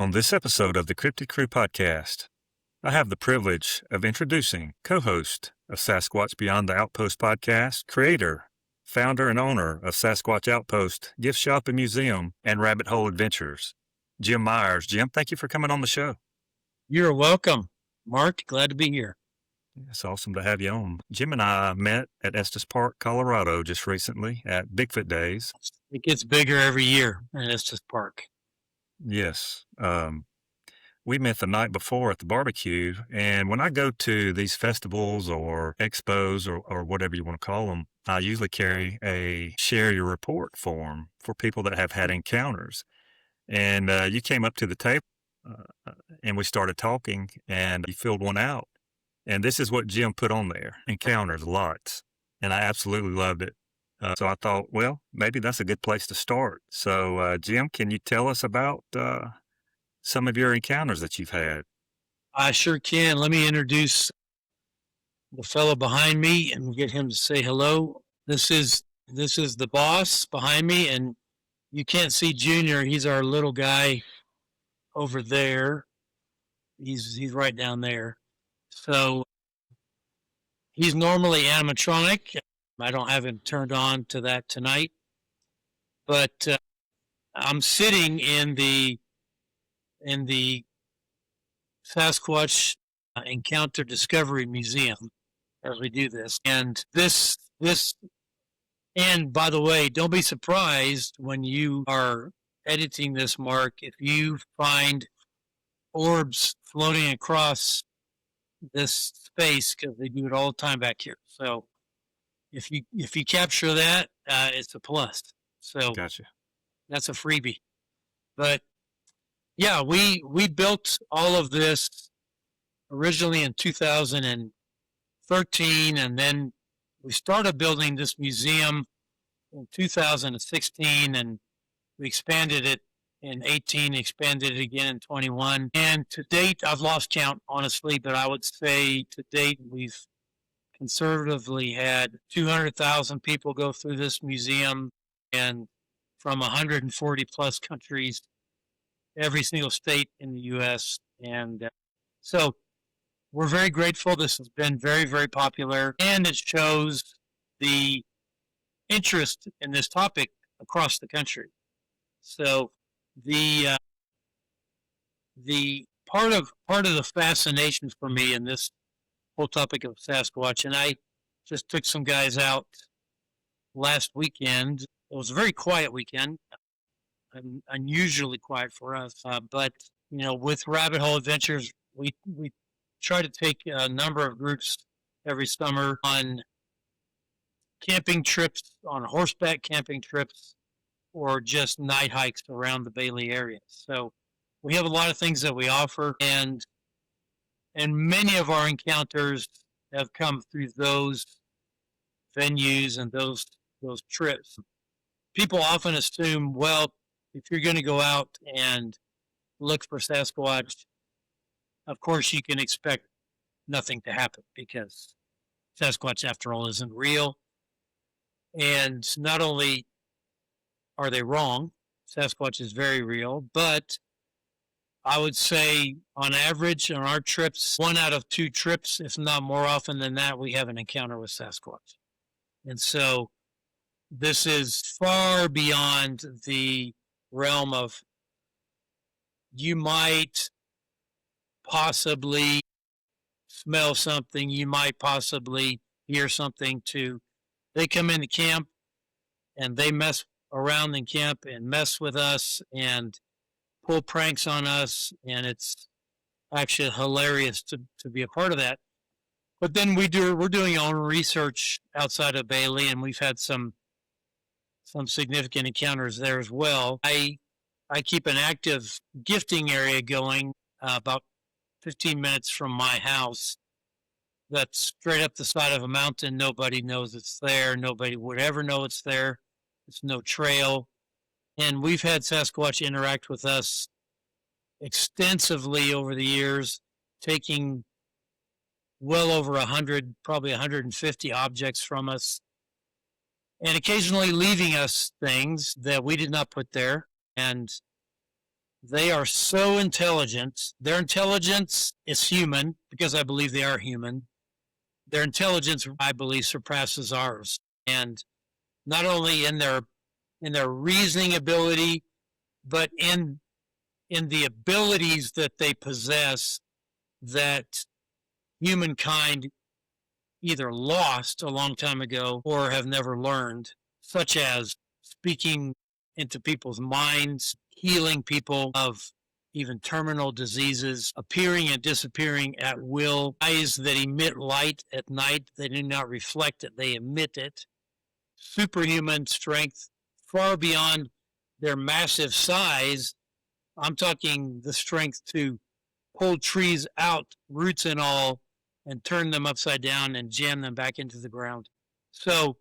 On this episode of the Cryptid Crew podcast, I have the privilege of introducing co-host of Sasquatch Beyond the Outpost podcast, creator, founder, and owner of Sasquatch Outpost, gift shop and museum, and rabbit hole adventures, Jim Myers. Jim, thank you for coming on the show. You're welcome, Mark. Glad to be here. It's awesome to have you on. Jim and I met at Estes Park, Colorado just recently at Bigfoot Days. It gets bigger every year at Estes Park. Yes. We met the night before at the barbecue, and when I go to these festivals or expos or whatever you want to call them, I usually carry a share your report form for people that have had encounters. And you came up to the table and we started talking, and you filled one out. And this is what Jim put on there: encounters, lots. And I absolutely loved it. So I thought, well, maybe that's a good place to start. So, Jim, can you tell us about some of your encounters that you've had? I sure can. Let me introduce the fellow behind me and get him to say hello. This is the boss behind me, and you can't see Junior. He's our little guy over there. He's right down there. So he's normally animatronic. I don't have him turned on to that tonight, but I'm sitting in the Sasquatch Encounter Discovery Museum as we do this. And and by the way, don't be surprised when you are editing this, Mark, if you find orbs floating across this space, because they do it all the time back here. So if you capture that, it's a plus. So Gotcha. That's a freebie. But yeah, we built all of this originally in 2013, and then we started building this museum in 2016, and we expanded it in 18, expanded it again in 21. And to date, I've lost count, honestly, but I would say to date, we've conservatively had 200,000 people go through this museum, and from 140 plus countries, every single state in the U.S. And so we're very grateful. This has been very, very popular, and it shows the interest in this topic across the country. So the part of the fascination for me in this whole topic of Sasquatch, and I just took some guys out last weekend. It was a very quiet weekend, unusually quiet for us. But with Rabbit Hole Adventures, we try to take a number of groups every summer on camping trips, on horseback camping trips, or just night hikes around the Bailey area. So we have a lot of things that we offer, and many of our encounters have come through those venues and those trips. People often assume, well, if you're going to go out and look for Sasquatch, of course you can expect nothing to happen, because Sasquatch, after all, isn't real. And not only are they wrong, Sasquatch is very real, but I would say on average on our trips, 1 out of 2 trips, if not more often than that, we have an encounter with Sasquatch. And so this is far beyond the realm of you might possibly smell something, you might possibly hear something, to they come into camp and they mess around in camp and mess with us and pull pranks on us, and it's actually hilarious to be a part of that. But then we're doing our own research outside of Bailey, and we've had some significant encounters there as well. I keep an active gifting area going about 15 minutes from my house. That's straight up the side of a mountain. Nobody knows it's there. Nobody would ever know it's there. It's no trail. And we've had Sasquatch interact with us extensively over the years, taking well over 100, probably 150 objects from us, and occasionally leaving us things that we did not put there. And They are so intelligent. Their intelligence is human because I believe they are human. Their intelligence, I believe, surpasses ours. And not only in their reasoning ability, but in the abilities that they possess that humankind either lost a long time ago or have never learned, such as speaking into people's minds, healing people of even terminal diseases, appearing and disappearing at will, eyes that emit light at night. They do not reflect it, they emit it. Superhuman strength, far beyond their massive size. I'm talking the strength to pull trees out, roots and all, and turn them upside down and jam them back into the ground. So,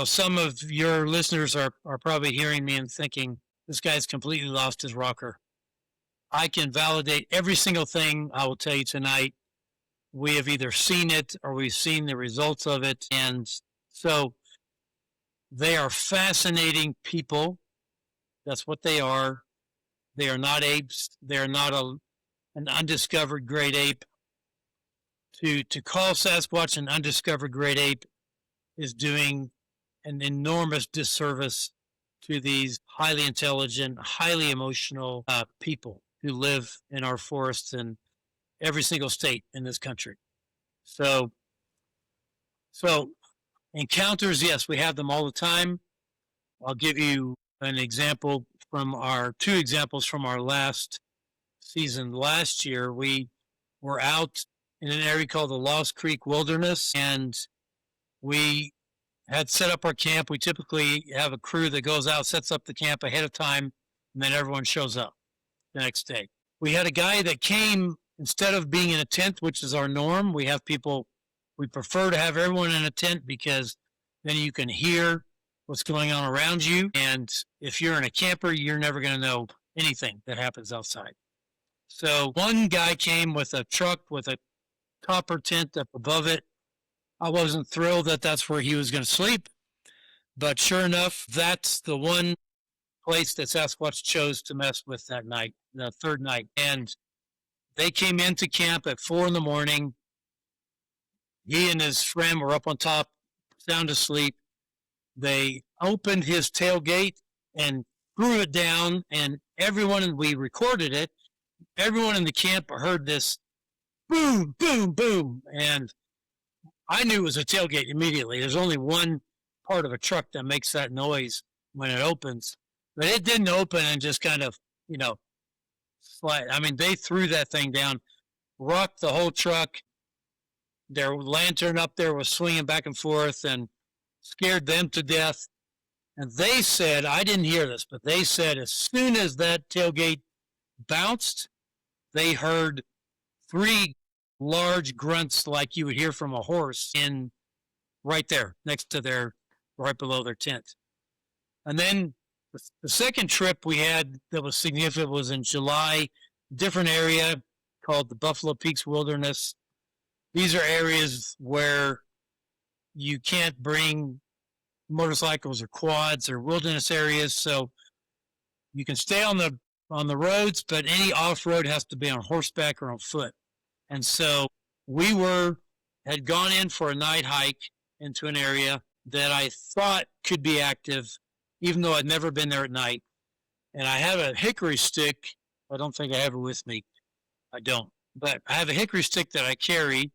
some of your listeners are probably hearing me and thinking, this guy's completely lost his rocker. I can validate every single thing I will tell you tonight. We have either seen it or we've seen the results of it. And so they are fascinating people. That's what they are. They are not apes. They are not an undiscovered great ape. To call Sasquatch an undiscovered great ape is doing an enormous disservice to these highly intelligent, highly emotional people who live in our forests in every single state in this country. So encounters, yes, we have them all the time. I'll give you an example from two examples from our last season. Last year, we were out in an area called the Lost Creek Wilderness, and we had set up our camp. We typically have a crew that goes out, sets up the camp ahead of time, and then everyone shows up the next day. We had a guy that came, instead of being in a tent, which is our norm. We prefer to have everyone in a tent because then you can hear what's going on around you. And if you're in a camper, you're never going to know anything that happens outside. So one guy came with a truck with a copper tent up above it. I wasn't thrilled that that's where he was going to sleep, but sure enough, that's the one place that Sasquatch chose to mess with that night, the third night. And they came into camp at 4 a.m. He and his friend were up on top, sound asleep. They opened his tailgate and threw it down, and we recorded it. Everyone in the camp heard this boom, boom, boom, and I knew it was a tailgate immediately. There's only one part of a truck that makes that noise when it opens, but it didn't open and just kind of, slide. I mean, they threw that thing down, rocked the whole truck. Their lantern up there was swinging back and forth and scared them to death. And they said, I didn't hear this, but they said as soon as that tailgate bounced, they heard 3 large grunts like you would hear from a horse right there next to right below their tent. And then the second trip we had that was significant was in July, different area called the Buffalo Peaks Wilderness. These are areas where you can't bring motorcycles or quads or wilderness areas, so you can stay on the roads, but any off-road has to be on horseback or on foot. And so we had gone in for a night hike into an area that I thought could be active, even though I'd never been there at night. And I have a hickory stick. I don't think I have it with me. I don't. But I have a hickory stick that I carry.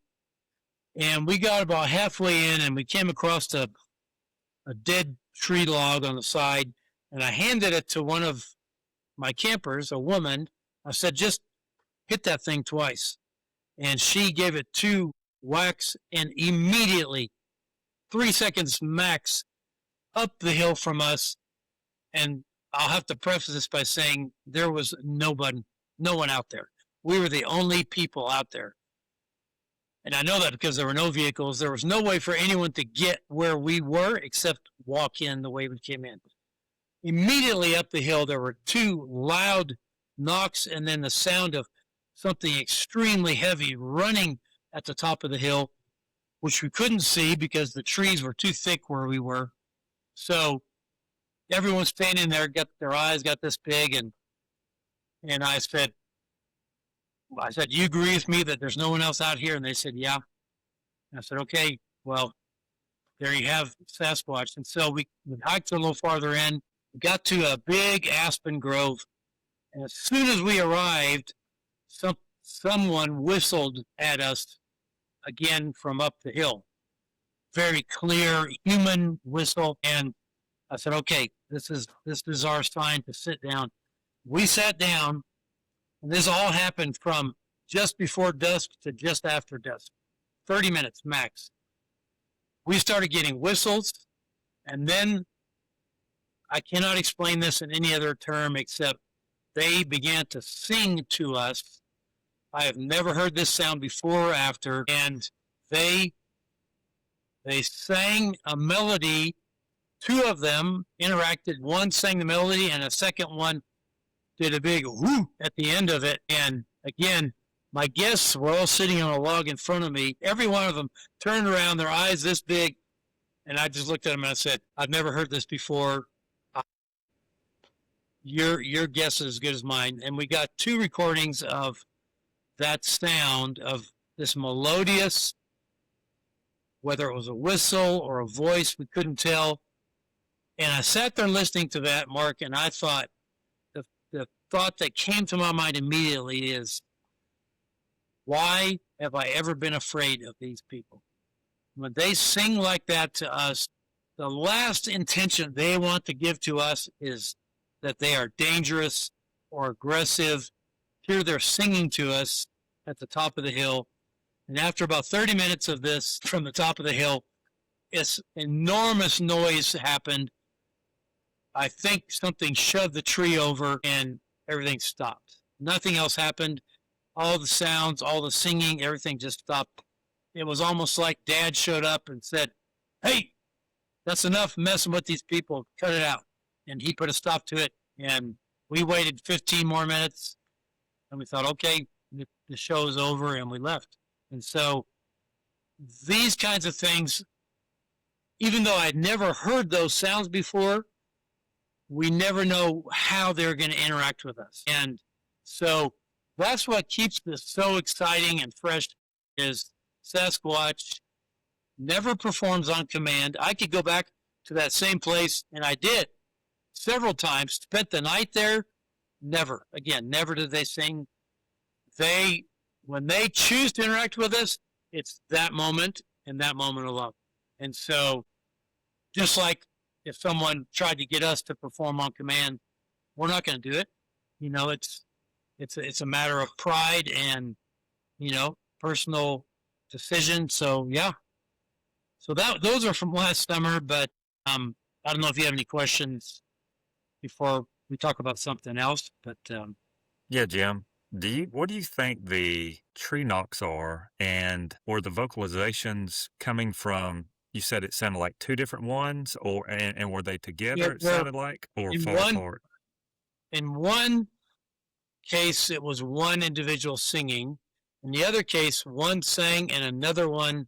And we got about halfway in, and we came across a dead tree log on the side. And I handed it to one of my campers, a woman. I said, just hit that thing twice. And she gave it 2 whacks, and immediately, 3 seconds max, up the hill from us. And I'll have to preface this by saying there was no one out there. We were the only people out there. And I know that because there were no vehicles. There was no way for anyone to get where we were except walk in the way we came in. Immediately up the hill, there were 2 loud knocks and then the sound of something extremely heavy running at the top of the hill, which we couldn't see because the trees were too thick where we were. So everyone's standing there, got their eyes got this big, and And I said, you agree with me that there's no one else out here? And they said, yeah. And I said, okay, well, there you have Sasquatch. And so we hiked a little farther in. We got to a big aspen grove. And as soon as we arrived, someone whistled at us again from up the hill. Very clear human whistle. And I said, okay, this is our sign to sit down. We sat down, and this all happened from just before dusk to just after dusk, 30 minutes max. We started getting whistles, and then I cannot explain this in any other term except they began to sing to us. I have never heard this sound before or after, and they sang a melody. Two of them interacted. One sang the melody, and a second one did a big whoo at the end of it. And again, my guests were all sitting on a log in front of me. Every one of them turned around, their eyes this big, and I just looked at them and I said, I've never heard this before. Your guess is as good as mine. And we got 2 recordings of that sound, of this melodious, whether it was a whistle or a voice, we couldn't tell. And I sat there listening to that, Mark, and I thought, the thought that came to my mind immediately is, why have I ever been afraid of these people? When they sing like that to us, the last intention they want to give to us is that they are dangerous or aggressive. Here they're singing to us at the top of the hill. And after about 30 minutes of this from the top of the hill, this enormous noise happened. I think something shoved the tree over and everything stopped. Nothing else happened. All the sounds, all the singing, everything just stopped. It was almost like Dad showed up and said, hey, that's enough messing with these people. Cut it out. And he put a stop to it. And we waited 15 more minutes. And we thought, okay, the show is over, and we left. And so these kinds of things, even though I'd never heard those sounds before, we never know how they're going to interact with us. And so that's what keeps this so exciting and fresh, is Sasquatch never performs on command. I could go back to that same place, and I did several times, spent the night there. Never did they sing. When they choose to interact with us, it's that moment and that moment alone. And so just like if someone tried to get us to perform on command, we're not going to do it. You know, it's a matter of pride and, personal decision. So yeah. So those are from last summer, but I don't know if you have any questions before we talk about something else, but Yeah, Jim. What do you think the tree knocks are, and were the vocalizations coming from, you said it sounded like 2 different ones, and were they yeah, together, it sounded like, or in far one apart? in one case it was one individual singing. In the other case, one sang and another one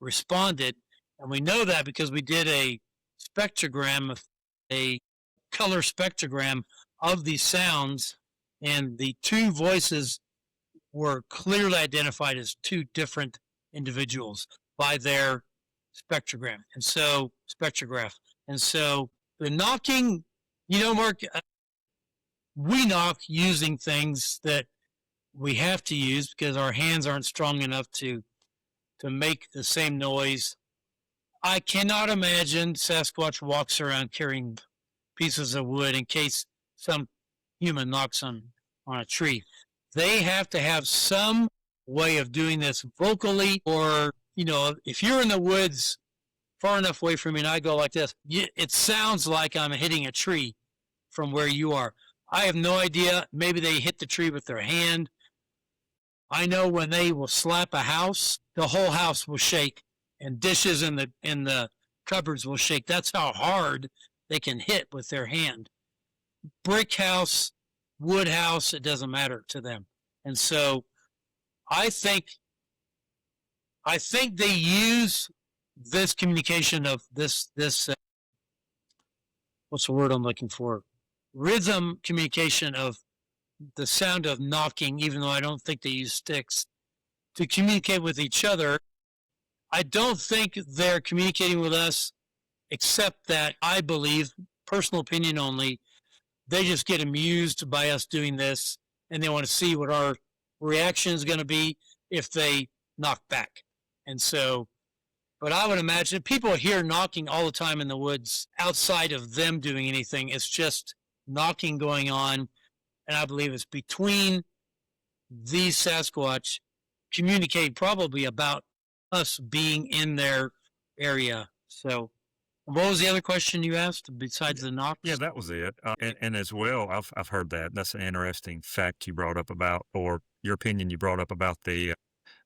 responded. And we know that because we did a color spectrogram of these sounds, and the 2 voices were clearly identified as 2 different individuals by their spectrograph. And so the knocking, Mark, we knock using things that we have to use because our hands aren't strong enough to make the same noise. I cannot imagine Sasquatch walks around carrying pieces of wood in case some human knocks on a tree. They have to have some way of doing this vocally, or, if you're in the woods far enough away from me and I go like this, it sounds like I'm hitting a tree from where you are. I have no idea. Maybe they hit the tree with their hand. I know when they will slap a house, the whole house will shake, and dishes in the cupboards will shake. That's how hard they can hit with their hand. Brick house, wood house, it doesn't matter to them. And so I think they use this communication of this what's the word I'm looking for? Rhythm communication of the sound of knocking, even though I don't think they use sticks to communicate with each other. I don't think they're communicating with us, except that I believe, personal opinion only, they just get amused by us doing this and they want to see what our reaction is going to be if they knock back. And so, but I would imagine people hear knocking all the time in the woods outside of them doing anything. It's just knocking going on. And I believe it's between these Sasquatch communicating probably about us being in their area. So, what was the other question you asked besides the knocks? Yeah, that was it. And as well, I've heard that. That's an interesting fact you brought up about, or your opinion you brought up about the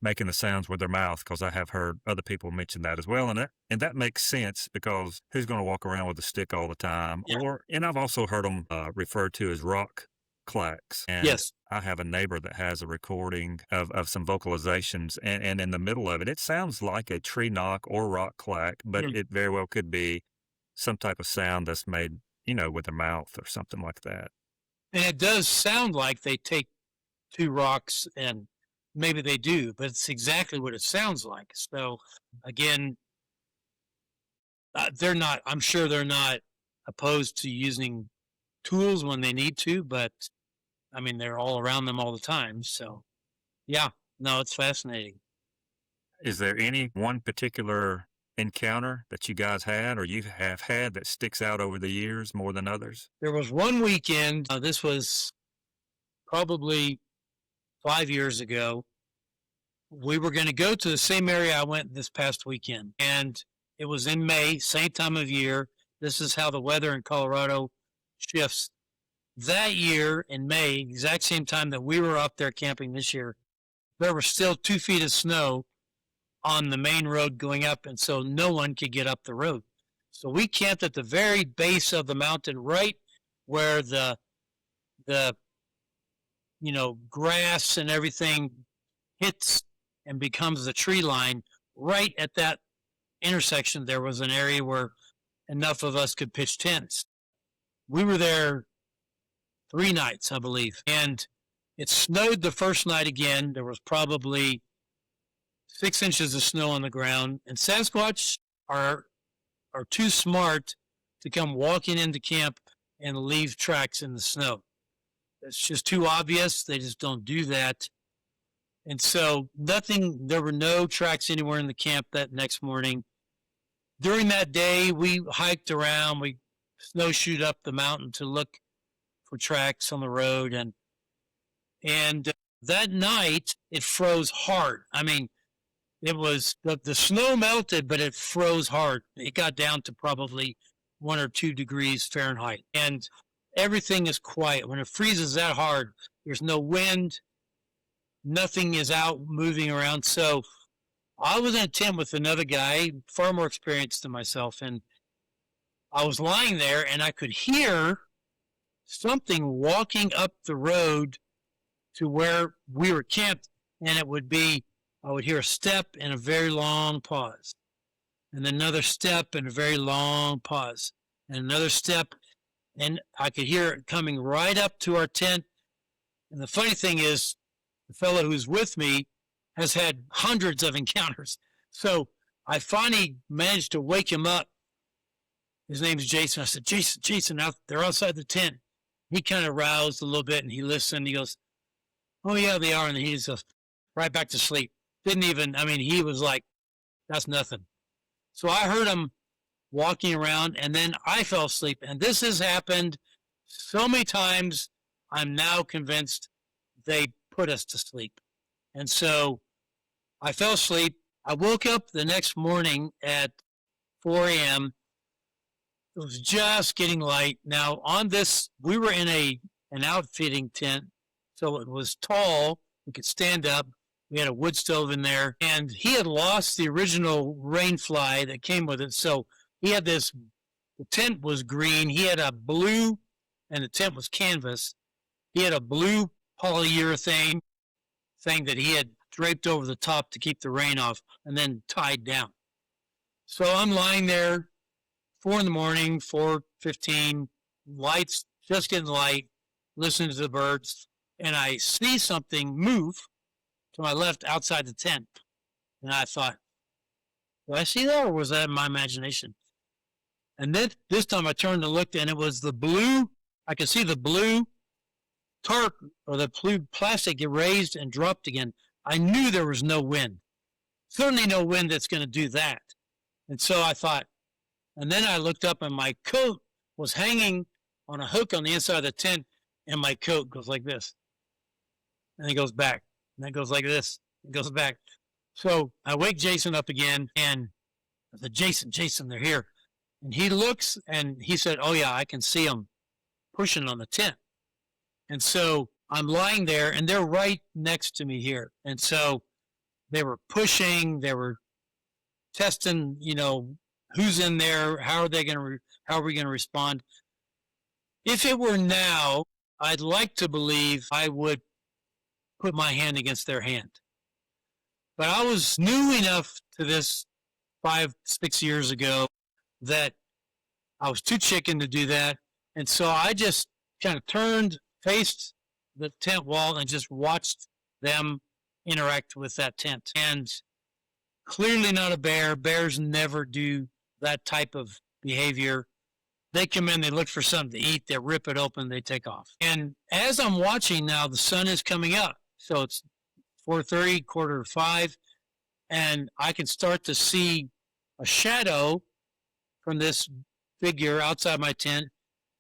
making the sounds with their mouth, because I have heard other people mention that as well. And that makes sense, because who's going to walk around with a stick all the time? Yeah. And I've also heard them referred to as rock clacks. And Yes. I have a neighbor that has a recording of some vocalizations, and in the middle of it, it sounds like a tree knock or rock clack, but it very well could be some type of sound that's made, with their mouth or something like that. And it does sound like they take two rocks, and maybe they do, but it's exactly what it sounds like. So again, I'm sure they're not opposed to using tools when they need to, but I mean, they're all around them all the time. So yeah, no, it's fascinating. Is there any one particular encounter that you guys had or you have had that sticks out over the years more than others? There was one weekend, this was probably 5 years ago. We were going to go to the same area I went this past weekend, and it was in May, same time of year. This is how the weather in Colorado shifts. That year in May, exact same time that we were up there camping this year, there were still 2 feet of snow on the main road going up, and so no one could get up the road. So we camped at the very base of the mountain, right where the grass and everything hits and becomes the tree line. Right at that intersection, there was an area where enough of us could pitch tents. We were there 3 nights, I believe, and it snowed the first night again. There was probably 6 inches of snow on the ground, and Sasquatch are too smart to come walking into camp and leave tracks in the snow. It's just too obvious. They just don't do that. And so there were no tracks anywhere in the camp that next morning. During that day, we hiked around, we snowshoed up the mountain to look for tracks on the road. And that night, it froze hard. I mean, it was, the snow melted, but it froze hard. It got down to probably 1 or 2 degrees Fahrenheit. And everything is quiet. When it freezes that hard, there's no wind. Nothing is out moving around. So I was in a tent with another guy, far more experienced than myself. And I was lying there and I could hear something walking up the road to where we were camped. And I would hear a step and a very long pause. And another step and a very long pause. And another step. And I could hear it coming right up to our tent. And the funny thing is, the fellow who's with me has had hundreds of encounters. So I finally managed to wake him up. His name's Jason. I said, Jason, they're outside the tent. He kind of roused a little bit and he listened. He goes, oh, yeah, they are. And he just goes right back to sleep. He was like, that's nothing. So I heard him walking around and then I fell asleep. And this has happened so many times, I'm now convinced they put us to sleep. And so I fell asleep. I woke up the next morning at 4 a.m. It was just getting light. Now on this, we were in an outfitting tent. So it was tall. We could stand up. We had a wood stove in there. And he had lost the original rain fly that came with it. So he had the tent was green. He had a blue, and the tent was canvas. He had a blue polyurethane thing that he had draped over the top to keep the rain off and then tied down. So I'm lying there, 4 in the morning, 4:15, lights just getting light, listening to the birds. and I see something move to my left outside the tent. And I thought, did I see that, or was that in my imagination? And then this time I turned and looked, and it was the blue. I could see the blue tarp or the blue plastic get raised and dropped again. I knew there was no wind. Certainly no wind that's going to do that. And so I thought, and then I looked up, and my coat was hanging on a hook on the inside of the tent, and my coat goes like this. And it goes back. And it goes like this. It goes back. So I wake Jason up again, and I said, Jason, they're here. And he looks, and he said, oh, yeah, I can see them pushing on the tent. And so I'm lying there, and they're right next to me here. And so they were pushing, they were testing, who's in there, how are we going to respond? If it were now, I'd like to believe I would put my hand against their hand. But I was new enough to this 5-6 years ago that I was too chicken to do that. And so I just kind of turned, faced the tent wall, and just watched them interact with that tent. And clearly not a bear. Bears never do that type of behavior. They come in, they look for something to eat, they rip it open, they take off. And as I'm watching now, the sun is coming up. So it's 4:30, 4:45, and I can start to see a shadow from this figure outside my tent,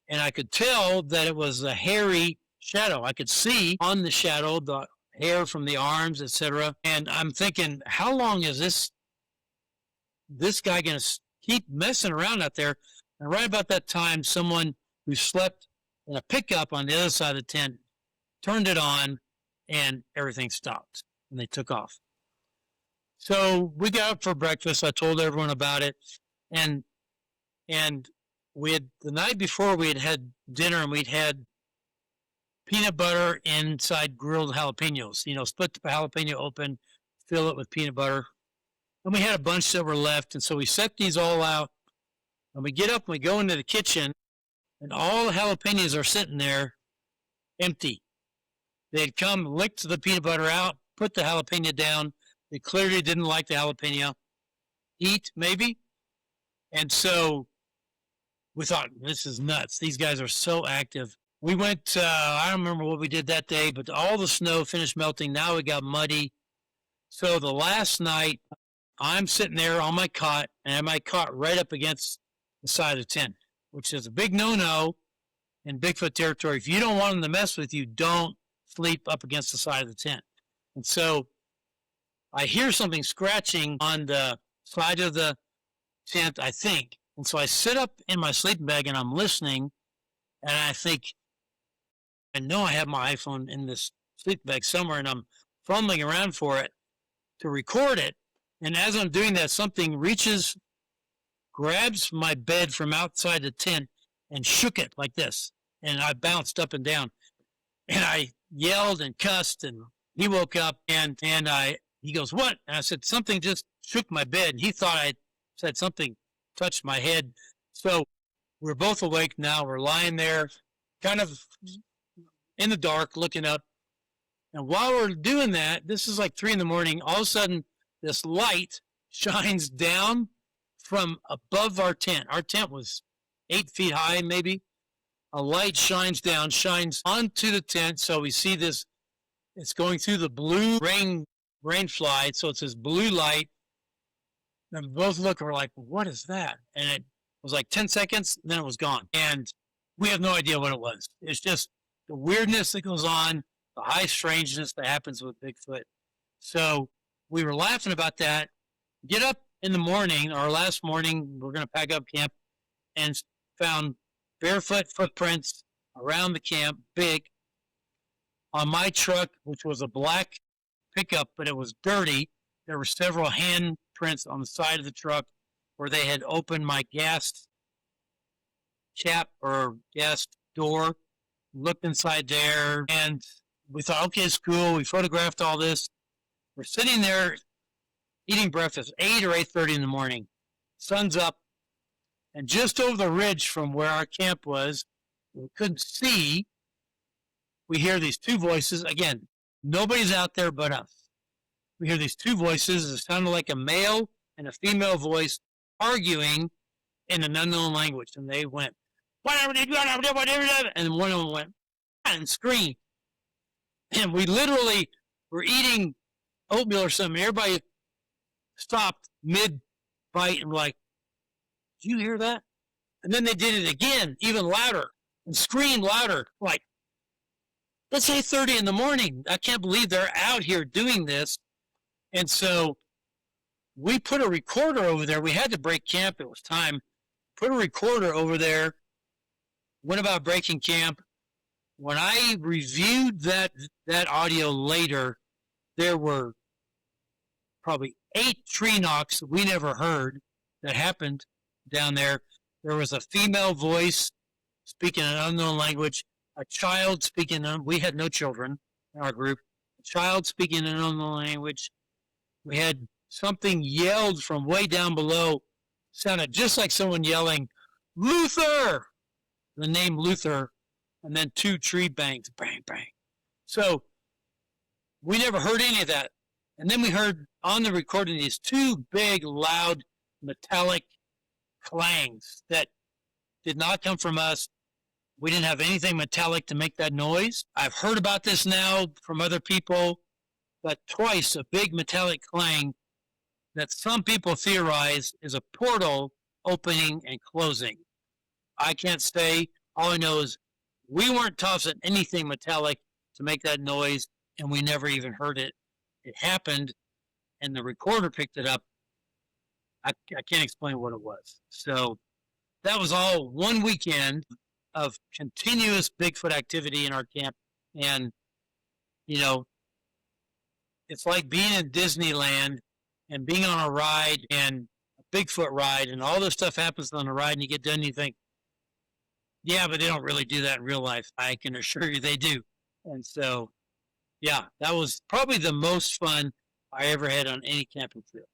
and I could tell that it was a hairy shadow. I could see on the shadow the hair from the arms, etc. And I'm thinking, how long is this guy going to keep messing around out there? And right about that time, someone who slept in a pickup on the other side of the tent turned it on, and everything stopped, and they took off. So we got up for breakfast. I told everyone about it, and we had, the night before, we had dinner, and we'd had peanut butter inside grilled jalapenos. Split the jalapeno open, fill it with peanut butter, and we had a bunch that were left, and so we set these all out, and we get up and we go into the kitchen, and all the jalapenos are sitting there empty. They'd come, licked the peanut butter out, put the jalapeno down. They clearly didn't like the jalapeno. Eat, maybe. And so we thought, this is nuts. These guys are so active. We went, I don't remember what we did that day, but all the snow finished melting. Now it got muddy. So the last night, I'm sitting there on my cot, and I had my cot right up against the side of the tent, which is a big no-no in Bigfoot territory. If you don't want them to mess with you, don't sleep up against the side of the tent. And so I hear something scratching on the side of the tent, I think. And so I sit up in my sleeping bag, and I'm listening, and I think, I know I have my iPhone in this sleeping bag somewhere, and I'm fumbling around for it to record it. And as I'm doing that, something reaches, grabs my bed from outside the tent and shook it like this. And I bounced up and down. And I yelled and cussed, and he woke up, and he goes, what? And I said, something just shook my bed. And he thought I said something touched my head. So we're both awake now. We're lying there kind of in the dark looking up. And while we're doing that, this is like 3 in the morning, all of a sudden this light shines down from above our tent. Our tent was 8 feet high, maybe. A light shines down, shines onto the tent. So we see this, it's going through the blue rain fly. So it's this blue light. And we both look and we're like, what is that? And it was like 10 seconds, and then it was gone. And we have no idea what it was. It's just the weirdness that goes on, the high strangeness that happens with Bigfoot. So we were laughing about that. Get up in the morning, our last morning, we're going to pack up camp, and found barefoot footprints around the camp, big. On my truck, which was a black pickup, but it was dirty, there were several handprints on the side of the truck where they had opened my gas cap or gas door, looked inside there, and we thought, okay, it's cool. We photographed all this. We're sitting there eating breakfast, 8 or 8:30 in the morning. Sun's up, and just over the ridge from where our camp was, we couldn't see, we hear these two voices. Again, nobody's out there but us. We hear these two voices. It sounded like a male and a female voice arguing in an unknown language. And they went, whatever, and one of them went and screamed. And we literally were eating oatmeal or something. Everybody stopped mid-bite and like, did you hear that? And then they did it again, even louder, and screamed louder. Like, it's 8:30 in the morning. I can't believe they're out here doing this. And so we put a recorder over there. We had to break camp. It was time. Put a recorder over there. Went about breaking camp. When I reviewed that audio later, there were probably 8 tree knocks we never heard that happened down there. There was a female voice speaking an unknown language, a child speaking, we had no children in our group, a child speaking an unknown language. We had something yelled from way down below, sounded just like someone yelling, Luther, the name Luther, and then 2 tree bangs, bang, bang. So we never heard any of that. And then we heard on the recording these 2 big, loud, metallic clangs that did not come from us. We didn't have anything metallic to make that noise. I've heard about this now from other people, but twice a big metallic clang that some people theorize is a portal opening and closing. I can't say. All I know is we weren't tossing anything metallic to make that noise, and we never even heard it. It happened, and the recorder picked it up. I can't explain what it was. So that was all one weekend of continuous Bigfoot activity in our camp. And, you know, it's like being in Disneyland and being on a ride and a Bigfoot ride, and all this stuff happens on the ride, and you get done and you think, yeah, but they don't really do that in real life. I can assure you they do. And so, yeah, that was probably the most fun I ever had on any camping trip.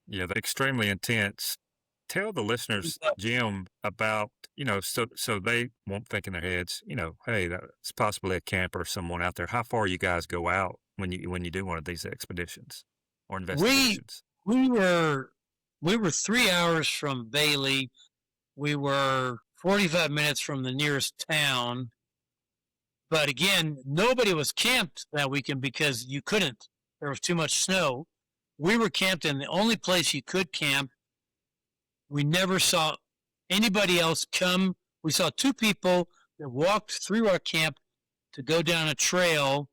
Yeah, they're extremely intense. Tell the listeners, Jim, about, so they won't think in their heads, hey, that's possibly a camper or someone out there. How far you guys go out when you do one of these expeditions or investigations? We were 3 hours from Bailey. We were 45 minutes from the nearest town. But again, nobody was camped that weekend because you couldn't. There was too much snow. We were camped in the only place you could camp. We never saw anybody else come. We saw 2 people that walked through our camp to go down a trail,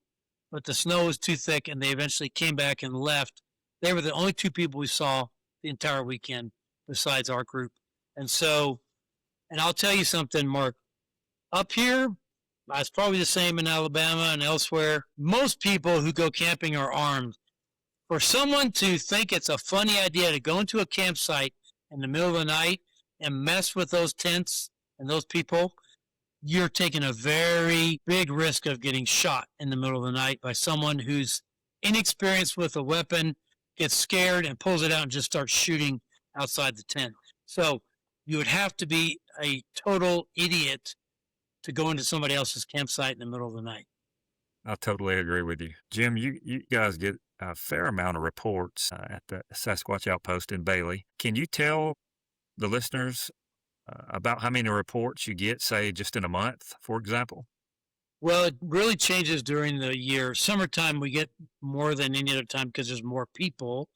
but the snow was too thick, and they eventually came back and left. They were the only 2 people we saw the entire weekend besides our group. And so, and I'll tell you something, Mark. Up here, it's probably the same in Alabama and elsewhere. Most people who go camping are armed. For someone to think it's a funny idea to go into a campsite in the middle of the night and mess with those tents and those people, you're taking a very big risk of getting shot in the middle of the night by someone who's inexperienced with a weapon, gets scared and pulls it out and just starts shooting outside the tent. So you would have to be a total idiot to go into somebody else's campsite in the middle of the night. I totally agree with you. Jim, you guys get a fair amount of reports at the Sasquatch Outpost in Bailey. Can you tell the listeners about how many reports you get, say, just in a month, for example? Well, it really changes during the year. Summertime, we get more than any other time because there's more people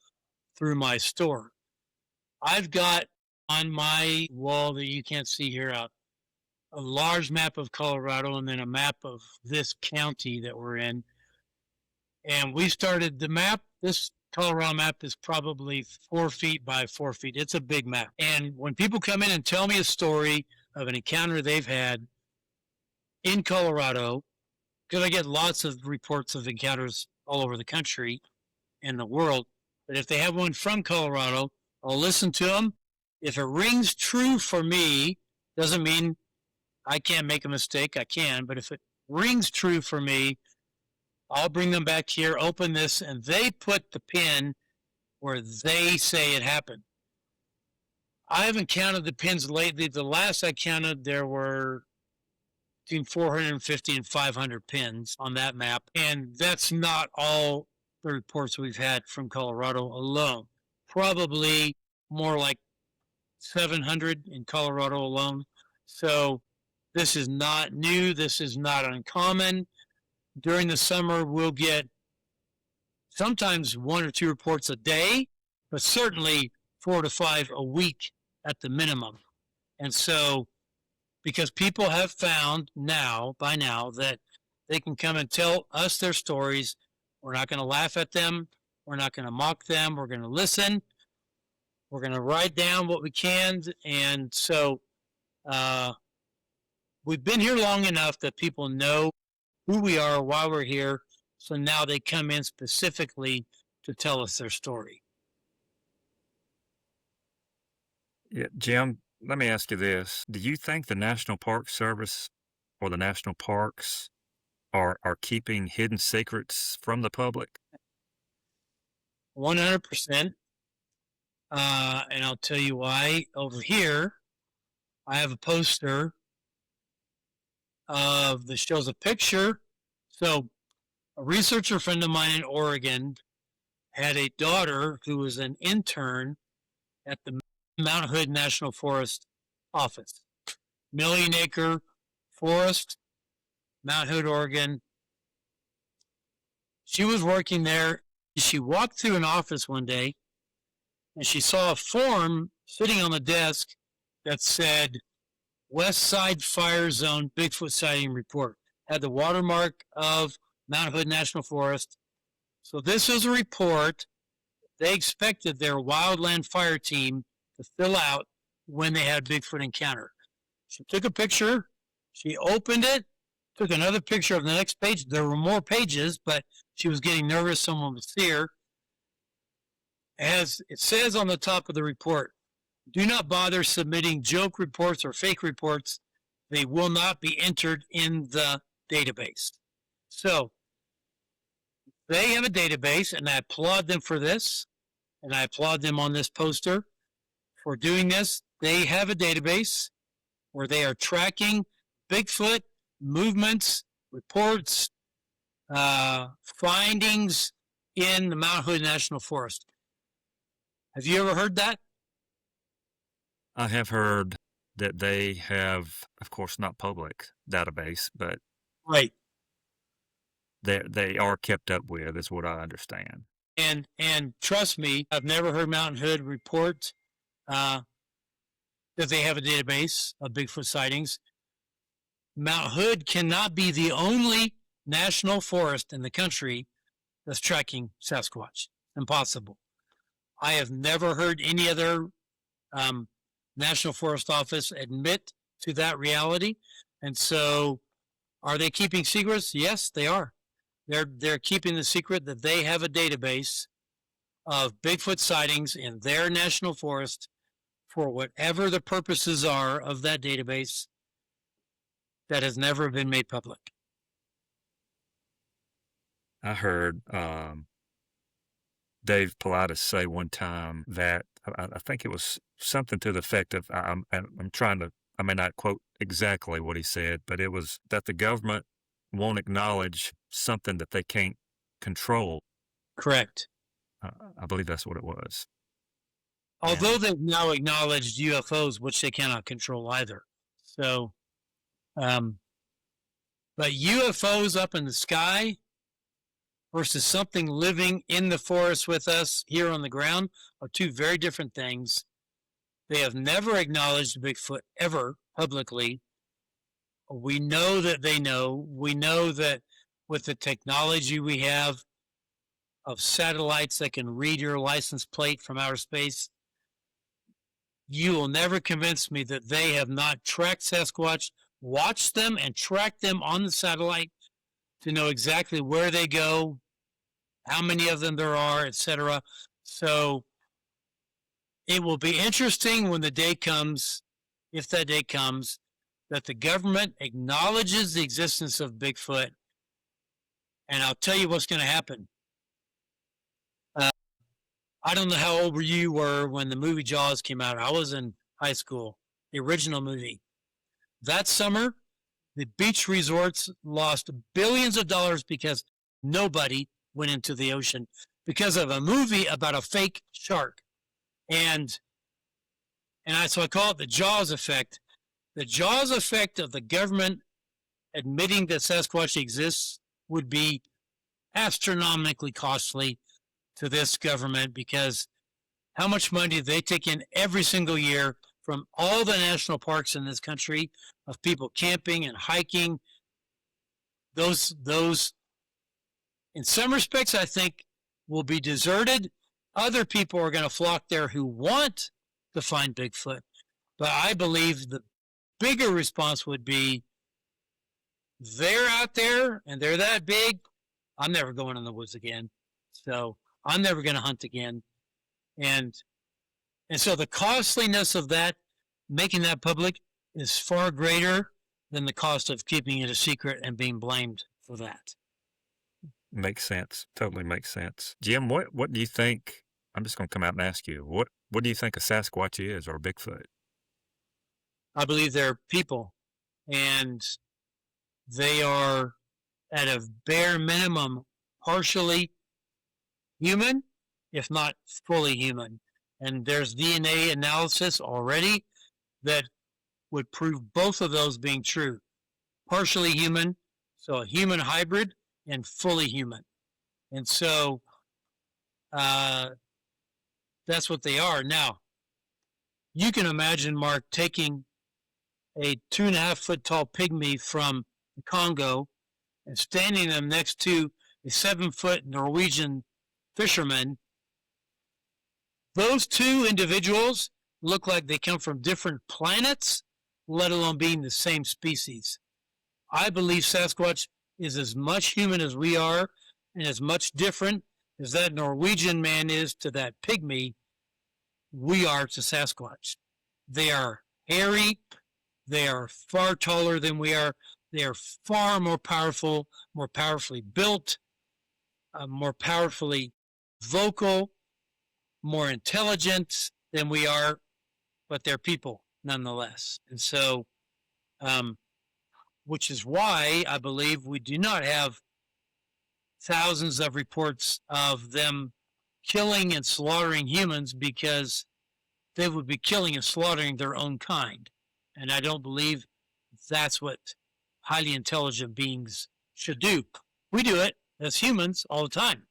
through my store. I've got on my wall that you can't see here out a large map of Colorado and then a map of this county that we're in. And we started the map. This Colorado map is probably 4 feet by 4 feet. It's a big map. And when people come in and tell me a story of an encounter they've had in Colorado, because I get lots of reports of encounters all over the country and the world, but if they have one from Colorado, I'll listen to them. If it rings true for me, doesn't mean I can't make a mistake. I can, but if it rings true for me, I'll bring them back here, open this, and they put the pin where they say it happened. I haven't counted the pins lately. The last I counted, there were between 450 and 500 pins on that map. And that's not all the reports we've had from Colorado alone. Probably more like 700 in Colorado alone. So this is not new. This is not uncommon. During the summer, we'll get sometimes 1 or 2 reports a day, but certainly 4 to 5 a week at the minimum. And so, because people have found by now, that they can come and tell us their stories, we're not going to laugh at them. We're not going to mock them. We're going to listen. We're going to write down what we can. And so we've been here long enough that people know who we are, why we're here. So now they come in specifically to tell us their story. Yeah, Jim, let me ask you this. Do you think the National Park Service or the national parks are keeping hidden secrets from the public? 100%. And I'll tell you why. Over here, I have a poster that shows a picture. So a researcher friend of mine in Oregon had a daughter who was an intern at the Mount Hood National Forest office. Million-acre forest, Mount Hood, Oregon. She was working there. She walked through an office one day, and she saw a form sitting on the desk that said, West Side Fire Zone Bigfoot Sighting Report. Had the watermark of Mount Hood National Forest. So this was a report they expected their wildland fire team to fill out when they had Bigfoot encounter. She took a picture. She opened it, took another picture of the next page. There were more pages, but she was getting nervous someone would see her. As it says on the top of the report, do not bother submitting joke reports or fake reports. They will not be entered in the database. So they have a database, and I applaud them for this, and I applaud them on this poster for doing this. They have a database where they are tracking Bigfoot movements, reports, findings in the Mount Hood National Forest. Have you ever heard that? I have heard that they have, of course, not public database, but Right. they are kept up with, is what I understand. And trust me, I've never heard Mountain Hood report that they have a database of Bigfoot sightings. Mount Hood cannot be the only national forest in the country that's tracking Sasquatch. Impossible. I have never heard any other National Forest Office admit to that reality. And so are they keeping secrets? Yes, they are. They're keeping the secret that they have a database of Bigfoot sightings in their national forest for whatever the purposes are of that database that has never been made public. I heard Dave Pilatus say one time that I think it was something to the effect of, I'm trying to, I may not quote exactly what he said, but it was that the government won't acknowledge something that they can't control. Correct. I believe that's what it was. Although they've now acknowledged UFOs, which they cannot control either. So, but UFOs up in the sky versus something living in the forest with us here on the ground are two very different things. They have never acknowledged Bigfoot ever publicly. We know that they know. We know that with the technology we have of satellites that can read your license plate from outer space, you will never convince me that they have not tracked Sasquatch, watched them, and tracked them on the satellite to know exactly where they go, how many of them there are, etc. So it will be interesting when the day comes, if that day comes, that the government acknowledges the existence of Bigfoot. And I'll tell you what's going to happen. I don't know how old you were when the movie Jaws came out. I was in high school, the original movie. That summer, The beach resorts lost billions of dollars because nobody went into the ocean because of a movie about a fake shark. And so I call it the Jaws effect. The Jaws effect of the government admitting that Sasquatch exists would be astronomically costly to this government, because how much money do they take in every single year from all the national parks in this country of people camping and hiking? Those, in some respects, I think will be deserted. Other people are going to flock there who want to find Bigfoot. But I believe the bigger response would be, they're out there and they're that big. I'm never going in the woods again. So I'm never going to hunt again. And so the costliness of that, making that public, is far greater than the cost of keeping it a secret and being blamed for that. Makes sense. Totally makes sense. Jim, what do you think? I'm just going to come out and ask you, what do you think a Sasquatch is, or a Bigfoot? I believe they're people, and they are, at a bare minimum, partially human, if not fully human. And there's DNA analysis already that would prove both of those being true. Partially human, so a human hybrid, and fully human. And so that's what they are. Now, you can imagine, Mark, taking a 2.5 foot tall pygmy from the Congo and standing them next to a 7 foot Norwegian fisherman. Those two individuals look like they come from different planets, let alone being the same species. I believe Sasquatch is as much human as we are, and as much different as that Norwegian man is to that pygmy, we are to Sasquatch. They are hairy. They are far taller than we are. They are far more powerful, more powerfully built, more powerfully vocal, more intelligent than we are, but they're people nonetheless. And so, which is why I believe we do not have thousands of reports of them killing and slaughtering humans, because they would be killing and slaughtering their own kind. And I don't believe that's what highly intelligent beings should do. We do it as humans all the time,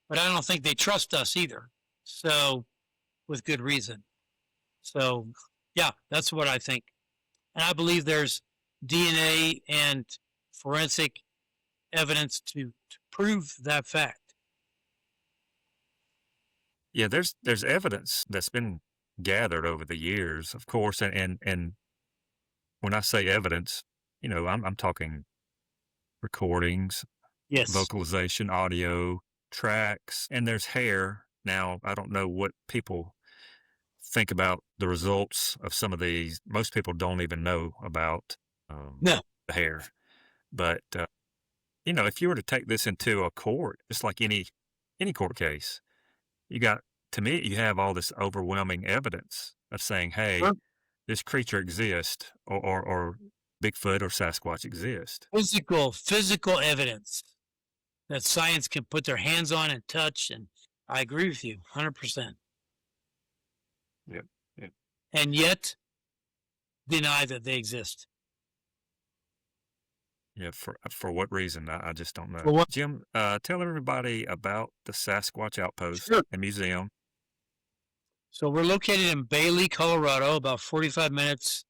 but I don't think they trust us either. So, with good reason. So, yeah, that's what I think. And I believe there's DNA and forensic evidence to prove that fact. Yeah, there's evidence that's been gathered over the years, of course, and when I say evidence, I'm talking recordings, Yes. vocalization, audio, tracks, and there's hair. Now, I don't know what people think about the results of some of these. Most people don't even know about No. the hair. But, if you were to take this into a court, just like any court case, to me, you have all this overwhelming evidence of saying, hey, Sure. this creature exists, or Bigfoot or Sasquatch exist. Physical evidence that science can put their hands on and touch. And I agree with you 100%. Yep. And yet deny that they exist. Yeah, for what reason? I just don't know. For what? Jim, tell everybody about the Sasquatch Outpost Sure. and Museum. So we're located in Bailey, Colorado, about 45 minutes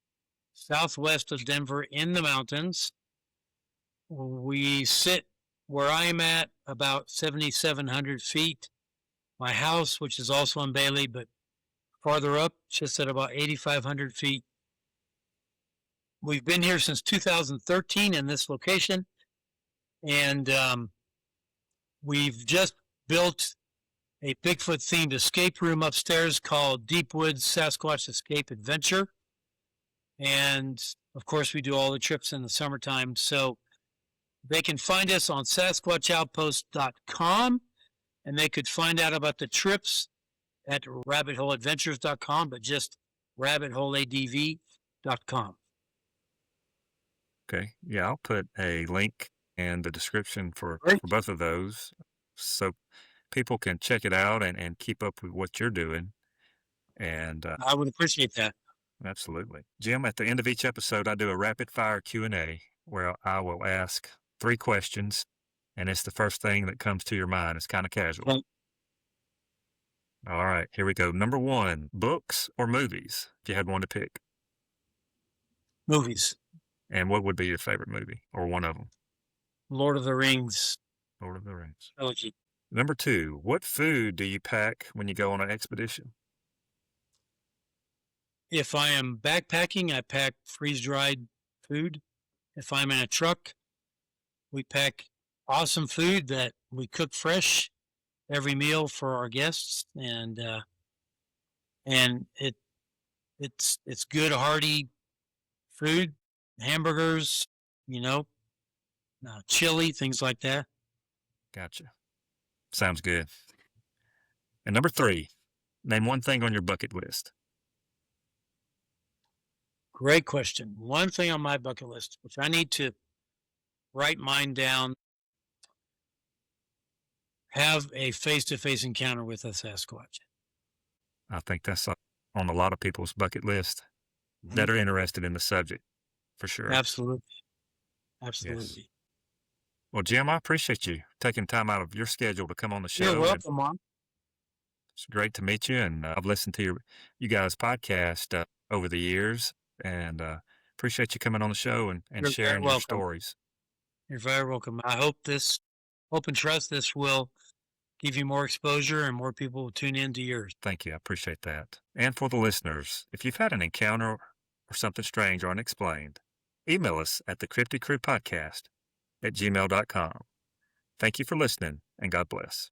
southwest of Denver in the mountains. We sit where I'm at, about 7,700 feet. My house, which is also in Bailey, but farther up, just at about 8,500 feet. We've been here since 2013 in this location, and we've just built a Bigfoot-themed escape room upstairs called Deep Woods Sasquatch Escape Adventure. And, of course, we do all the trips in the summertime. So they can find us on SasquatchOutpost.com, and they could find out about the trips at rabbitholeadventures.com, but just rabbitholeadv.com. Okay. Yeah, I'll put a link in the description Great. for both of those so people can check it out and keep up with what you're doing. And I would appreciate that. absolutely. Jim, at the end of each episode, I do a rapid fire Q&A where I will ask 3 questions, and it's the first thing that comes to your mind. It's kind of casual. Well, All right, here we go. Number 1, books or movies, if you had one to pick. movies, And what would be your favorite movie or one of them? Lord of the Rings Lord of the Rings. trilogy. Number 2, what food do you pack when you go on an expedition? If I am backpacking, I pack freeze dried food. If I'm in a truck, we pack awesome food that we cook fresh every meal for our guests, and it's good hearty food, hamburgers, you know, chili, things like that. Gotcha. Sounds good. And number 3, name one thing on your bucket list. Great question. One thing on my bucket list, which I need to write mine down, have a face-to-face encounter with a Sasquatch. I think that's on a lot of people's bucket list Mhm. that are interested in the subject, for sure. Absolutely. Yes. Absolutely. Well, Jim, I appreciate you taking time out of your schedule to come on the You're show, and welcome, Mom. it's great to meet you. And I've listened to you guys' podcast over the years, and appreciate you coming on the show and You're very sharing your welcome. stories. You're very welcome. I hope and trust this will give you more exposure and more people will tune into yours. Thank you. I appreciate that. And for the listeners, if you've had an encounter or something strange or unexplained, email us at the Cryptid Crew Podcast at gmail.com. Thank you for listening, and God bless.